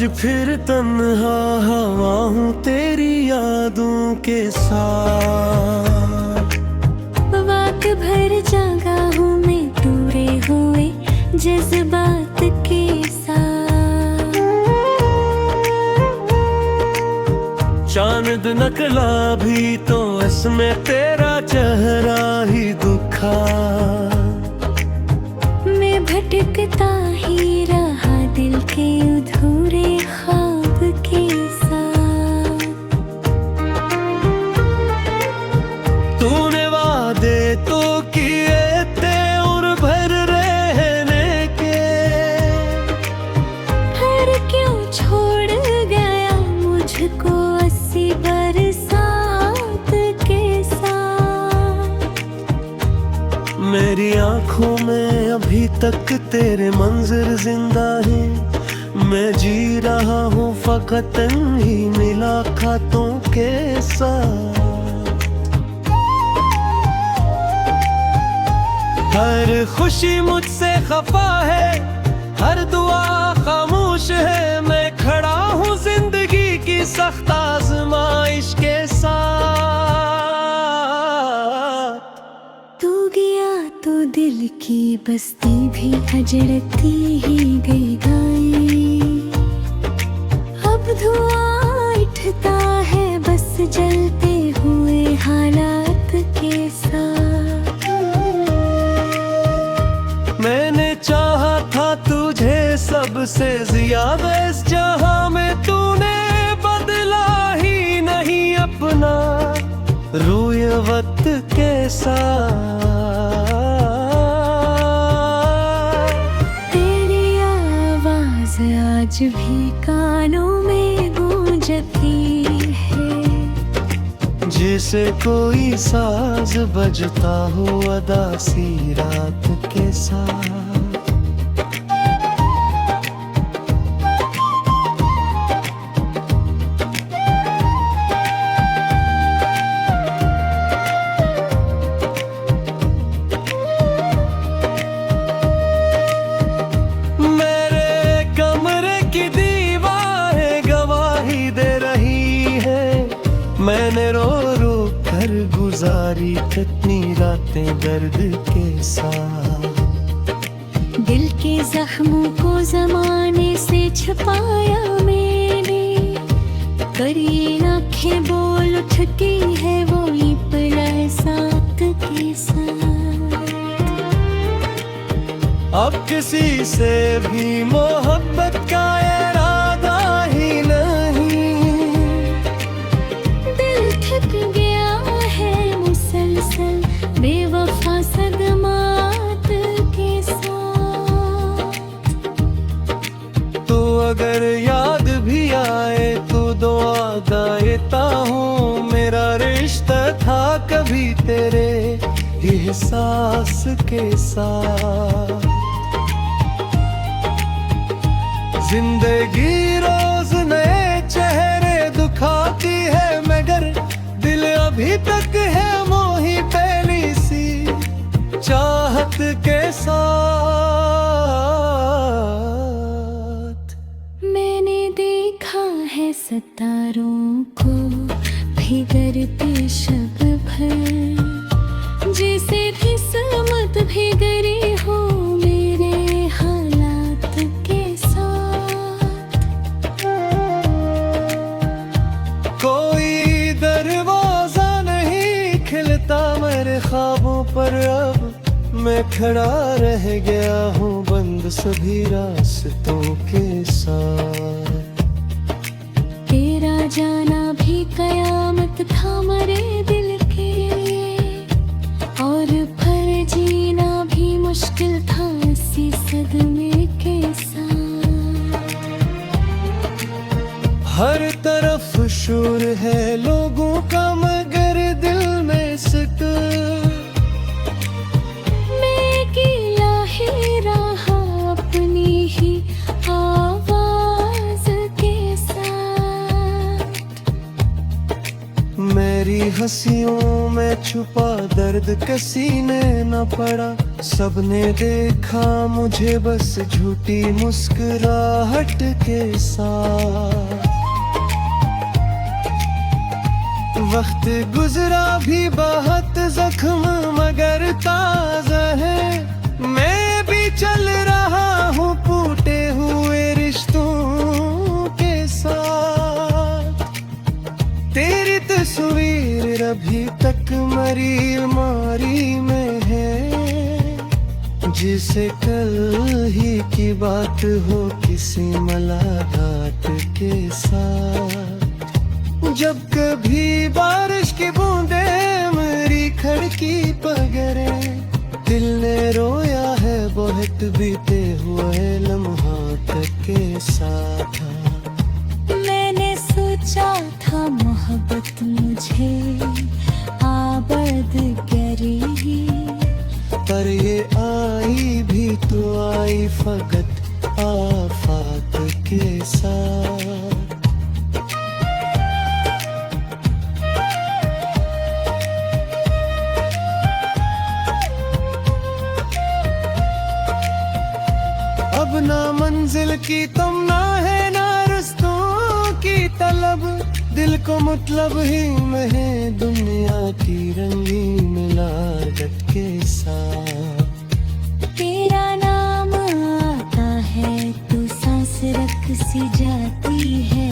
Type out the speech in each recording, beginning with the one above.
आज फिर तन्हा हवा हूँ तेरी यादों के साथ। वक्त भर जागा हूँ मैं टूटे हुए जज्बात के साथ। चांद नकला भी तो इसमें तेरा चेहरा ही दुखा। मैं भटकता ही रहा दिल के अधूरे ख्वाब के साथ। तूने वादे तो किए थे उम्र भर रहने के, फिर क्यों छोड़ गया मुझको 80 बरसात के साथ। मेरी आंखों में अभी तक तेरे मंजर जिंदा है। मैं जी रहा हूँ फकत ही मुलाकातों के साथ। हर खुशी मुझसे खफा है, हर दुआ खामोश है। मैं खड़ा हूँ जिंदगी की सख्त आजमाइश के साथ। तू गया तो दिल की बस्ती भी अजड़ती ही गई गाई। अब धुआं उठता है बस जलते हुए हालात के साथ। मैंने चाहा था तुझे सबसे ज्यादा इस जहां में, तूने बदला ही नहीं अपना रूय वक्त के साथ। तेरी आवाज आज भी कानों में गूंजती है, जैसे कोई साज बजता हो अदा सी रात के साथ। मेरे कमरे की दीवारें गवाही दे रही है। मैंने रो रो कर गुजारी कितनी रातें दर्द के साथ। दिल के जख्मों को जमाने से छुपाया मैंने, करीन आँखें बोल उठती है वो बरसात के साथ। अब किसी से भी मोहब्बत का इरादा ही नहीं। दिल थक गया है मुसलसल बेवफा सदमात के साथ। तो अगर याद भी आए तो दुआ देता हूँ। मेरा रिश्ता था कभी तेरे एहसास के साथ। जिंदगी रोज नए चेहरे दिखाती है, मगर दिल अभी तक है मोही पहली सी चाहत के साथ। मैंने देखा है सितारों को भीगरते शब भर, जैसे किस्मत भीगरी हो मेरे हालात के साथ। कोई दरवाजा नहीं खिलता मेरे ख्वाबों पर, अब मैं खड़ा रह गया हूँ बंद सभी रास्तों के साथ। तेरा जाना भी कयामत था मरे दिल के लिए, और फिर जीना भी मुश्किल था इसी सदमे के साथ। हर तरफ शोर है लोगों का मगर दिल में सुकून। मैं अकेला ही रहा अपनी ही आवाज के साथ। मेरी हंसियों में छुपा दर्द किसी ने न पड़ा। सबने देखा मुझे बस झूठी मुस्कुराहट के साथ। वक्त गुजरा भी बहुत जख्म मगर ताजा है। मैं भी चल रहा हूँ टूटे हुए रिश्तों के साथ। तेरी तस्वीर अभी तक मरी अलमारी में है, जिसे कल ही की बात हो किसी मुलाकात के साथ। जब कभी बारिश की बूंदें मेरी खिड़की पर गिरे, दिल ने रोया है बहुत बीते हुए लम्हात के साथ। मैंने सोचा था मोहब्बत मुझे आबद करेगी, पर ये आई भी तो आई फकत आफात के साथ। अब ना मंजिल की तमन्ना है ना रस्तों की तलब। दिल को मतलब ही में है दुनिया की रंगीन लागत के साथ। तेरा नाम आता है तो सांस रख सी जाती है।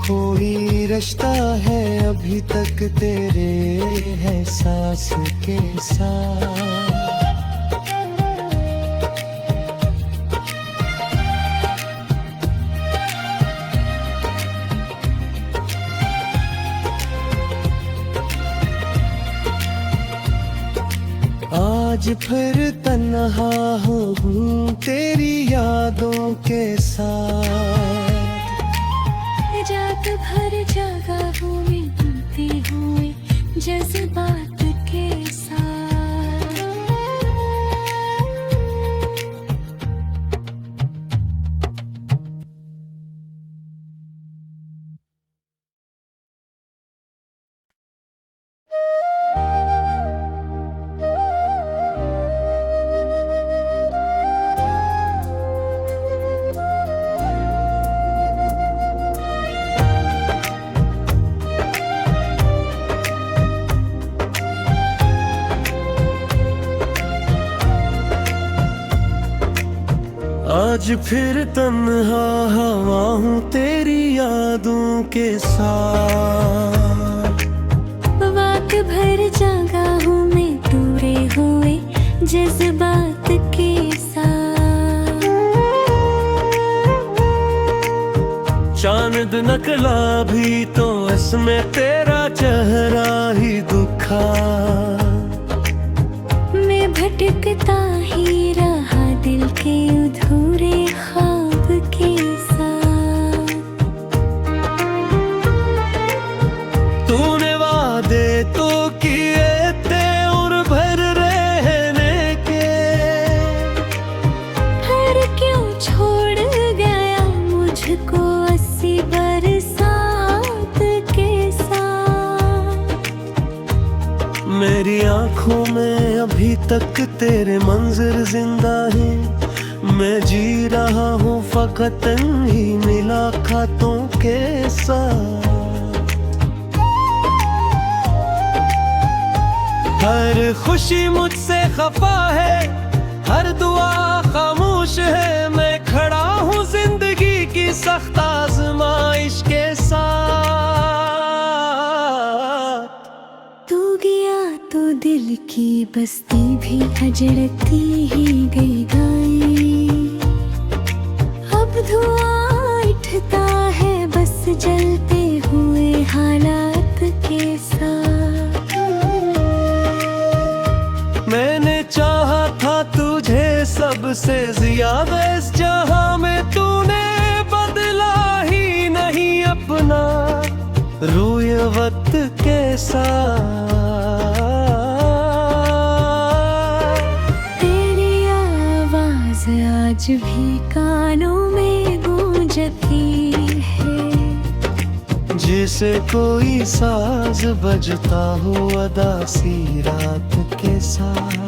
कोई रिश्ता है अभी तक तेरे एहसास के साथ। आज फिर तन्हा हूँ तेरी यादों के साथ। रात भर जागा हूँ मैं घूमते हुए जज्बात के साथ। आज फिर तन्हा हवा हूँ तेरी यादों के साथ। रात भर जागा हूँ मैं टूटे हुए जज्बात के साथ। चांद नकला भी तो इसमें तेरा चेहरा ही दुखा। मैं भटकता ही रहा दिल के अधूरे ख्वाब के साथ। तूने वादे तो किए थे और भर रहने के, फिर क्यों छोड़ गया मुझको 80 बरसात के साथ। मेरी आंखों में अभी तक तेरे मंजर जिंदा है। मैं जी रहा हूँ फकत ही मुलाकातों के साथ। हर खुशी मुझसे खफा है, हर दुआ खामोश है। मैं खड़ा हूँ जिंदगी की सख्त आजमाइश के साथ। तू गया तो दिल की बस्ती भी अजड़ती ही गई गाई। अब धुआं उठता है बस जलते हुए हालात के साथ। मैंने चाहा था तुझे सबसे ज्यादा इस जहां में, तूने बदला ही नहीं अपना रूय वक्त के साथ। तेरी आवाज आज भी कानों में गूंजती है। जिस जैसे कोई साज बजता हो अदा सी रात के साथ।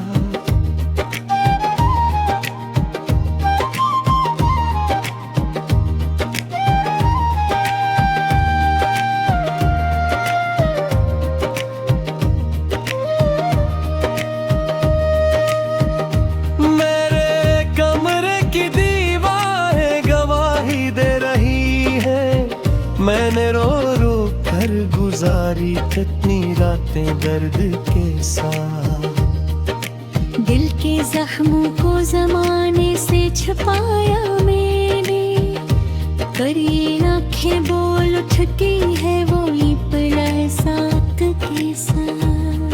मैंने रो रो कर गुजारी कितनी रातें दर्द के साथ। दिल के जख्मों को जमाने से छुपाया मैंने, पर ये आंखें बोल उठती है वो पला साथ के साथ।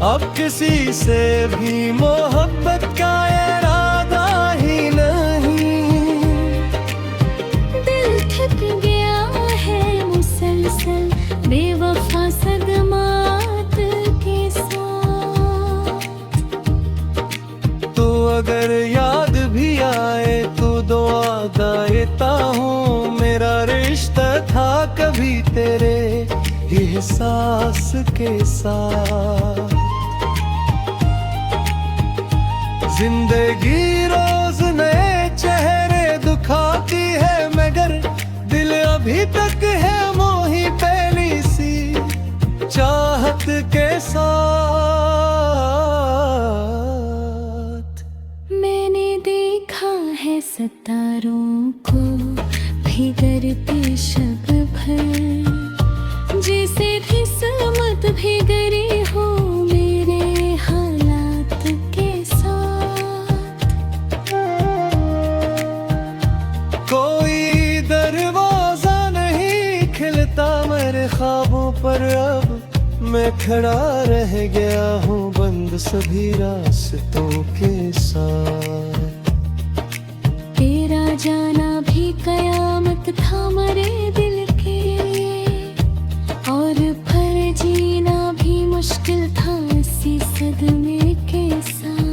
अब किसी से भी मोहब्बत का इरादा ही नहीं, थक गया है मुसलसल बेवफा सदमात के साथ। तो अगर याद भी आए तो दुआ देता हूँ, मेरा रिश्ता था कभी तेरे एहसास के साथ। जिंदगी रोज नए चेहरे दिखाती है मगर दिल अभी तक है मोही पहली सी चाहत के साथ। मैंने देखा है सितारों को भीगते शब भर, जैसे किस्मत भीगरी हो मेरे हालात के साथ। कोई दरवाजा नहीं खिलता मेरे ख्वाबों पर, अब मैं खड़ा रह गया हूँ बंद सभी रास्तों के साथ। तेरा जाना भी कयामत था मरे दिल के, और फिर जीना भी मुश्किल था इसी सदमे के साथ।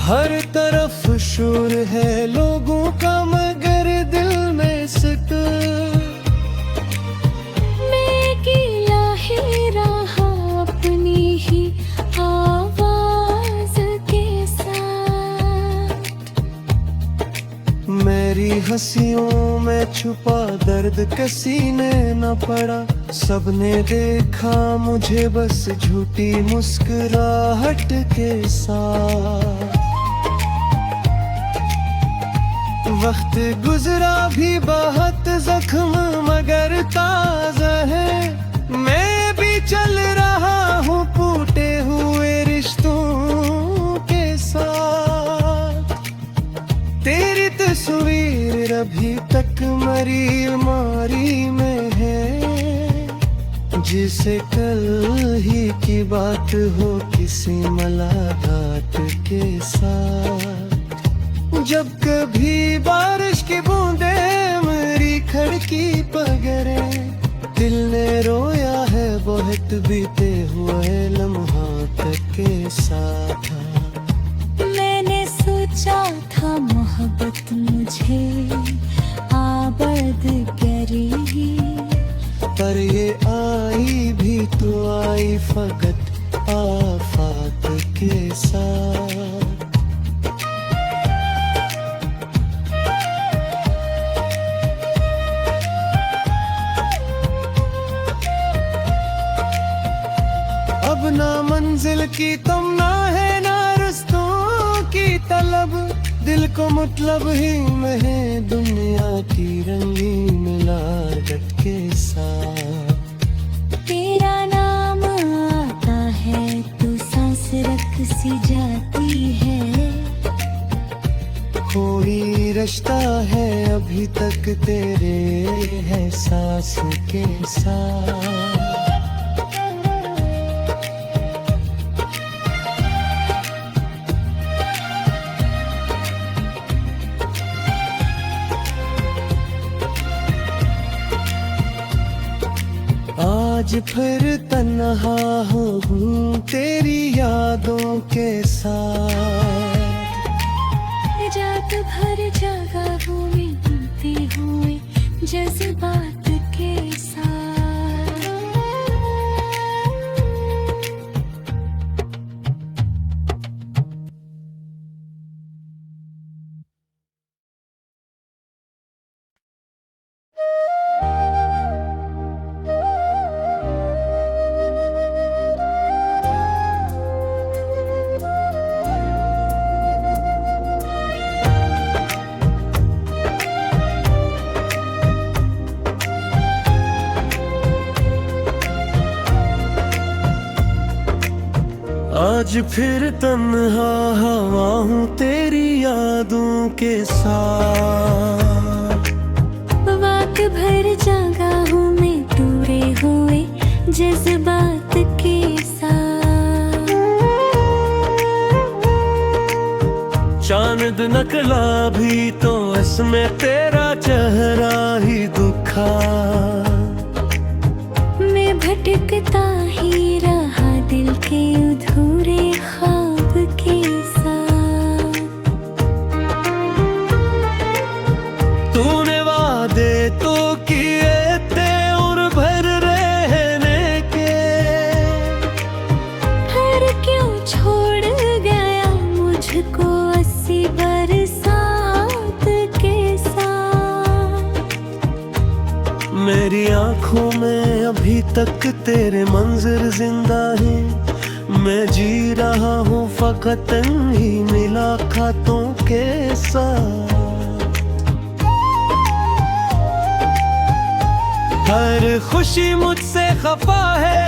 हर तरफ शोर है लोगों का मगर दिल में सुकून, मैं अकेला ही रहा अपनी ही आवाज के साथ। मेरी हंसियों में छुपा दर्द किसी ने न पड़ा, सबने देखा मुझे बस झूठी मुस्कुराहट के साथ। वक्त गुजरा भी बहुत जख्म मगर ताजा है, मैं भी चल रहा हूँ टूटे हुए रिश्तों के साथ। तेरी तस्वीर अभी तक मरी अलमारी में है, जिसे कल ही की बात हो किसी मुलाकात के साथ। जब कभी बारिश की बूंदें मेरी खिड़की पर गिरे, दिल ने रोया है बहुत बीते हुए लम्हात के साथ। मैंने सोचा था मोहब्बत मुझे आबद करेगी, पर ये आई भी तो आई फकत आफात के साथ। अब ना मंजिल की तमन्ना है ना रस्तों की तलब, दिल को मतलब ही में है दुनिया की रंगीन लागत के साथ। तेरा नाम आता है तो सांस रख सी जाती है, कोई रिश्ता है अभी तक तेरे एहसास के साथ। आज फिर तन्हा हूँ तेरी यादों के साथ। रात भर जागा हूँ मैं चलते हुए जज्बात के साथ। आज फिर तन्हा हवा हूँ तेरी यादों के साथ। वक्त भर जागा हूँ मैं टूटे हुए जज्बात के साथ। चांद नकला भी तो इसमें तेरा चेहरा ही दुखा। मैं भटकता ही रहा दिल के अधूरे ख्वाब के साथ। तूने वादे तो किए थे और भर रहने के, हर क्यों छोड़ गया मुझको 80 बरसात के साथ। मेरी आंखों में अभी तक तेरे मंजर जिंदा है। मैं जी रहा हूँ फकत ही मुलाकातों के साथ। हर खुशी मुझसे खफा है,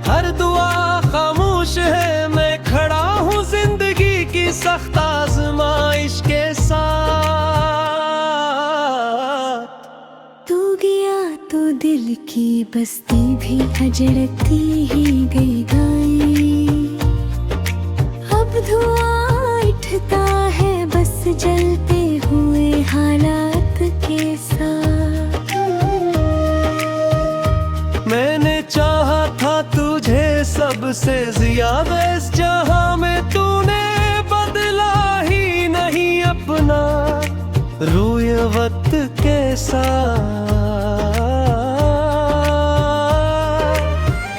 हर दुआ खामोश है। मैं खड़ा हूँ जिंदगी की सख्त आजमाइश के साथ। तू गया तो दिल की बस्ती भी अजड़ती ही गई गाई। अब धुआं उठता है बस जलते हुए हालात के साथ। मैंने चाहा था तुझे सबसे ज्यादा इस जहां में, तूने बदला ही नहीं अपना रूय वक्त के साथ।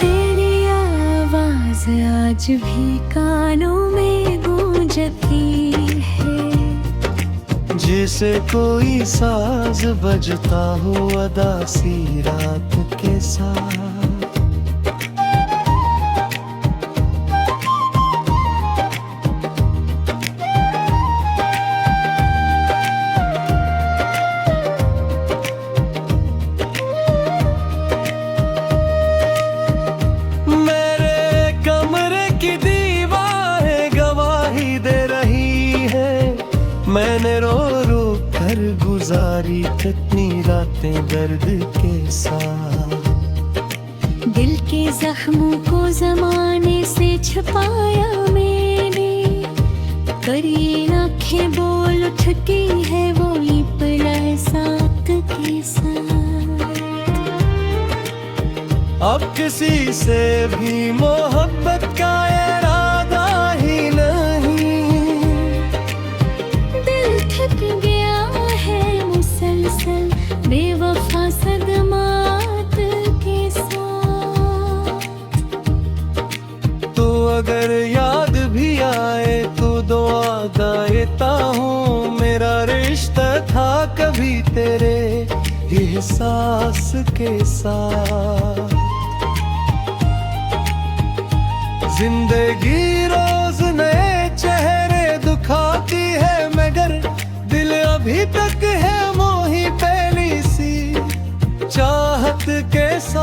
तेरी आवाज आज भी कानों में गूंजती है, जिसे कोई साज बजता हो अदासी रात के साथ। मैंने रो रो कर गुजारी कितनी रातें दर्द के साथ। दिल के जख्मों को जमाने से छुपाया मैंने, करी आंखें बोल उठती है वो बरसात के साथ। अब किसी से भी मोहब्बत का इरादा ही नहीं। थक गया है मुसलसल बेवफा सदमात के साथ। तो अगर याद भी आए तो दुआ देता हूँ। मेरा रिश्ता था कभी तेरे एहसास के साथ। जिंदगी रोज नए चेहरे दिखाती है, मगर दिल अभी तक है मोही पहली सी चाहत के साथ।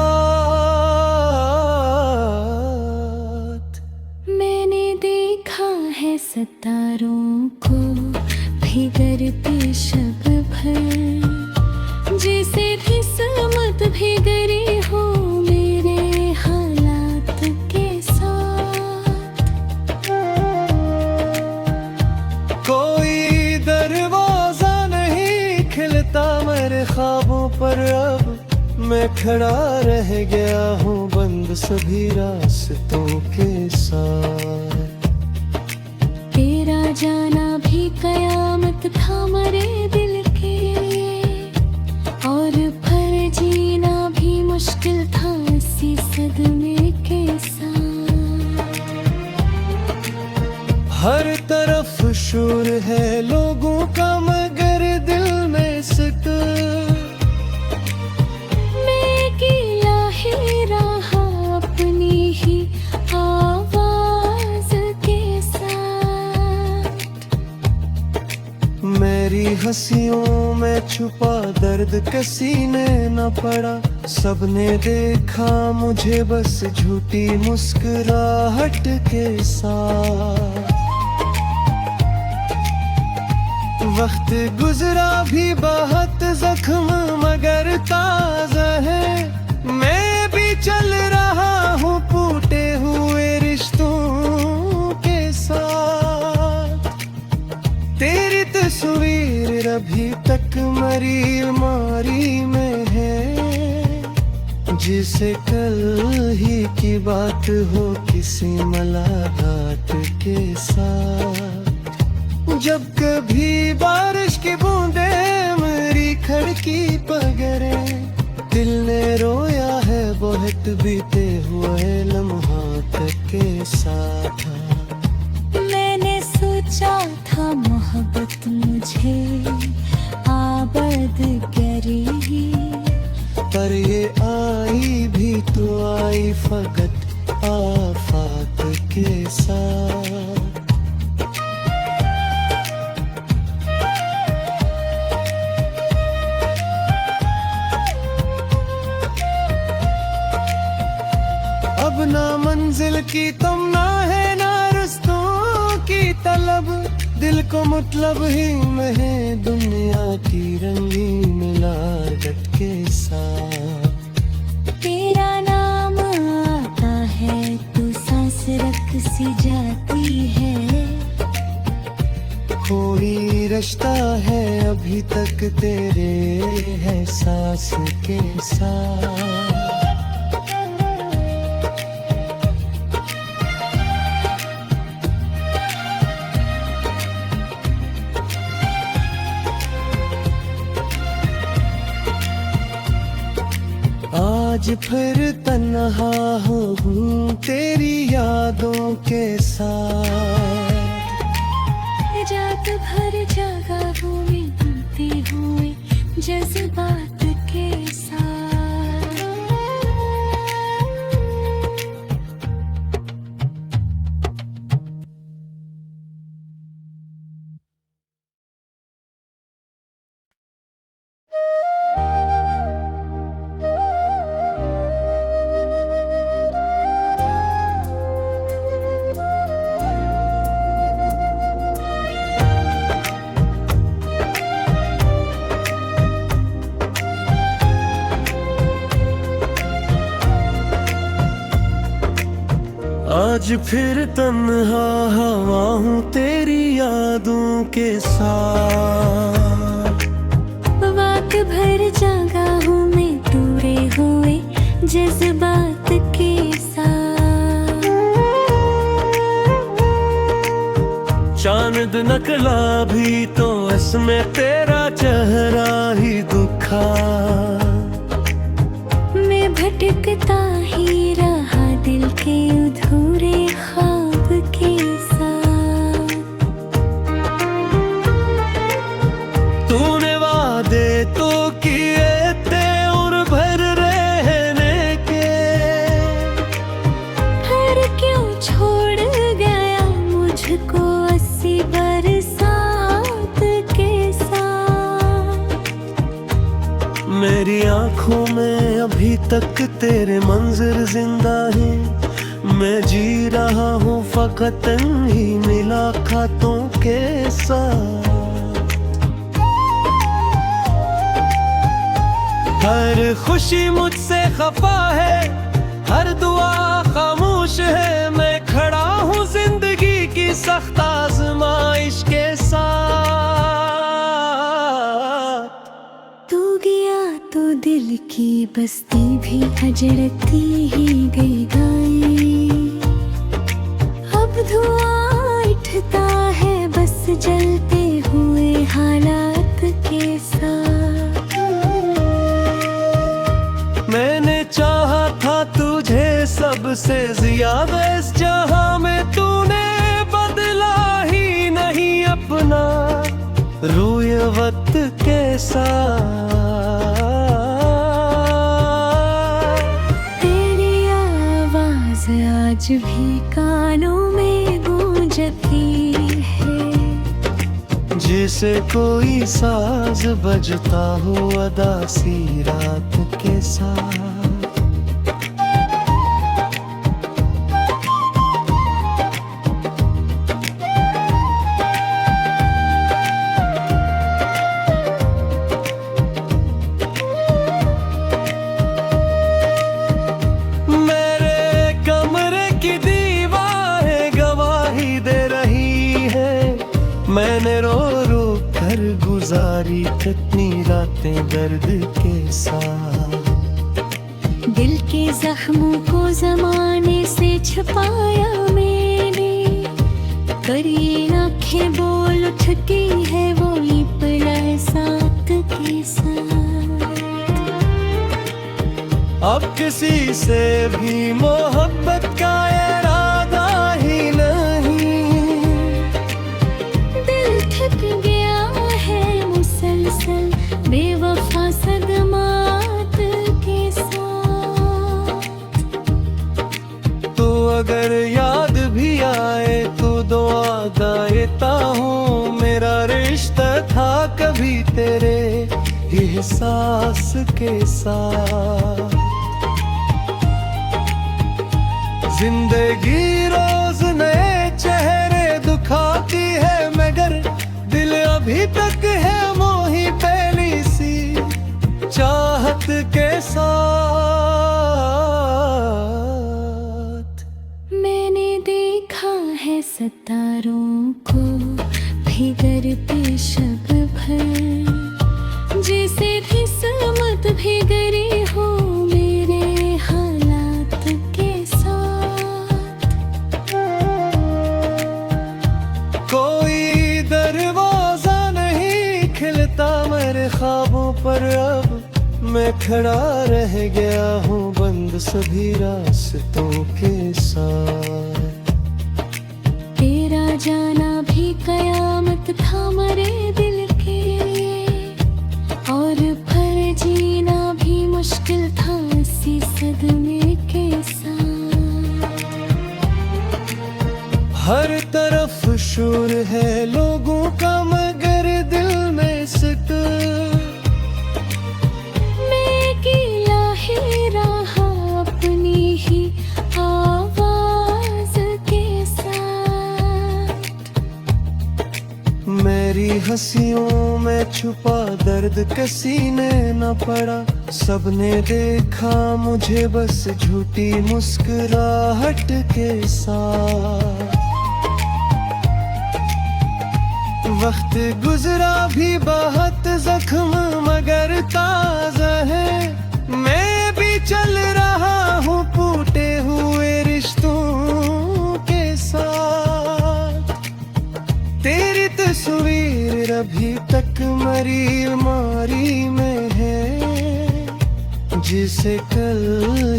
मैंने देखा है सितारों को भीगरते शब भर, जैसे किस्मत भीगरी हो मेरे हालात के साथ। कोई दरवाजा नहीं खिलता मेरे ख्वाबों पर, अब मैं खड़ा रह गया हूँ बंद सभी रास्तों के साथ। तेरा जाना भी कयामत था मरे दिल के लिए, और पर जीना भी मुश्किल था इसी सदमे के साथ। हर तरफ शोर है लोगों का मगर दिल में सुकून। मैं अकेला ही रहा अपनी ही आवाज के साथ। मेरी हंसियों में छुपा दर्द किसी ने न पड़ा। सबने देखा मुझे बस झूठी मुस्कुराहट के साथ। वक्त गुजरा भी बहुत जख्म मगर ताजा है। मैं भी चल रहा हूँ टूटे हुए रिश्तों के साथ। तेरी तस्वीर अभी तक मेरी अलमारी में है, जिसे कल ही की बात हो किसी मुलाकात के साथ। जब कभी बारिश की बूंदें मेरी खिड़की पर गिरे, दिल ने रोया है बहुत बीते हुए लम्हात के साथ। मैंने सोचा था मोहब्बत मुझे आबद करेगी, पर ये आई भी तो आई फकत आफात के साथ। अब ना मंजिल की तमन्ना है ना रस्तों की तलब। दिल को मतलब ही में है दुनिया की रंगीन लागत के साथ। तेरा नाम आता है तो सांस रख सी जाती है। कोई रिश्ता है अभी तक तेरे एहसास के साथ। आज फिर तन्हा हूँ तेरी यादों के साथ। रात भर जागा हूँ मैं घूमते हुए जज्बात के साथ। आज फिर तन्हा हवा हूँ तेरी यादों के साथ। रात भर जागा हूँ मैं टूटे हुए जज्बात के साथ। चांद नकला भी तो इसमें तेरा चेहरा ही दुखा। मैं भटकता ही रहा दिल के अधूरे ख्वाब के साथ। तूने वादे तो किए थे और भर रहने के, हर क्यों छोड़ गया मुझको अस्सी बरसात के साथ। मेरी आंखों में अभी तक तेरे मंजर जिंदा है। मैं जी रहा हूँ फकत ही मुलाकातों के साथ। हर खुशी मुझसे खफा है, हर दुआ खामोश है। मैं खड़ा हूँ जिंदगी की सख्त आजमाइश के साथ। तू गया तो दिल की बस्ती भी अजड़ती ही गई गाई। अब धुआं उठता है बस जलते हुए हालात के साथ। मैंने चाहा था तुझे सबसे ज्यादा, इस जहां में तूने बदला ही नहीं अपना रूय वक्त के साथ। तेरी आवाज आज भी कानों में गूंजती है, जैसे कोई साज बजता हो अदा सी रात के साथ। मेरे कमरे की दीवारें गवाही दे रही है, मैंने रो रो कर गुजारी कितनी रातें दर्द के साथ। दिल के जख्मों को जमाने से छुपाया मैंने, पर ये आंखें बोल उठती है वो बरसात के साथ। अब किसी से भी मोहब्बत का इरादा ही नहीं, दिल थक गया है मुसलसल बेवफा सदमात के साथ। तो अगर याद भी आए तो दुआ देता हूँ, मेरा रिश्ता था कभी तेरे एहसास के साथ। जिंदगी रोज नए चेहरे दिखाती है, मगर दिल अभी तक है मोही पहली सी चाहत के साथ। मैंने देखा है सितारों को भीगरते शब भर, जैसे किस्मत भीगरी हो मेरे हालात के साथ। कोई दरवाजा नहीं खिलता मेरे ख्वाबों पर, अब मैं खड़ा रह गया हूँ बंद सभी रास्तों के साथ। तेरा जाना भी कयामत था मरे दिल के लिए, और फिर जीना भी मुश्किल था इसी सदमे के साथ। हर तरफ शोर है लोगों का मगर दिल में सुकून, मैं अकेला ही रहा अपनी ही आवाज के साथ। मेरी हंसियों में छुपा दर्द किसी ने न पड़ा, सबने देखा मुझे बस झूठी मुस्कुराहट के साथ। वक्त गुजरा भी बहुत जख्म मगर ताजा है, मैं भी चल रहा हूँ टूटे हुए रिश्तों के साथ। तेरी तस्वीर अभी तक मरी अलमारी में है, जिसे कल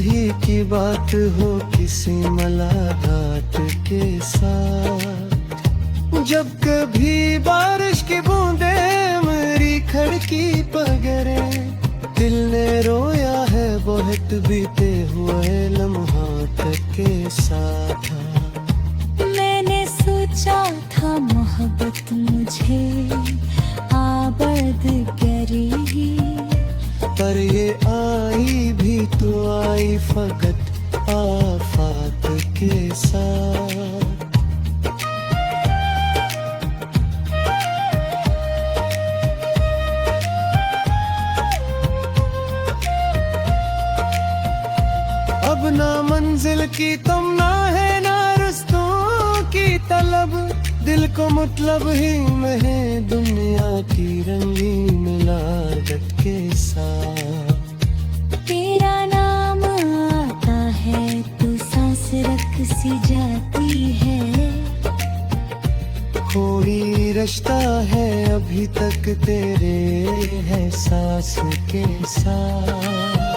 ही की बात हो किसी मुलाकात के साथ। जब कभी बारिश की बूंदें मेरी खिड़की पर गिरे, दिल ने रोया है बहुत बीते हुए लम्हात के साथ। मैंने सोचा था मोहब्बत मुझे आबद करेगी, पर ये आई भी तो आई फकत आफात के साथ। अब ना मंजिल की तमन्ना है ना रस्तों की तलब, दिल को मतलब ही में है दुनिया की रंगीन लागत के साथ। तेरा नाम आता है तो सांस रख सी जाती है, कोई रिश्ता है अभी तक तेरे एहसास के साथ।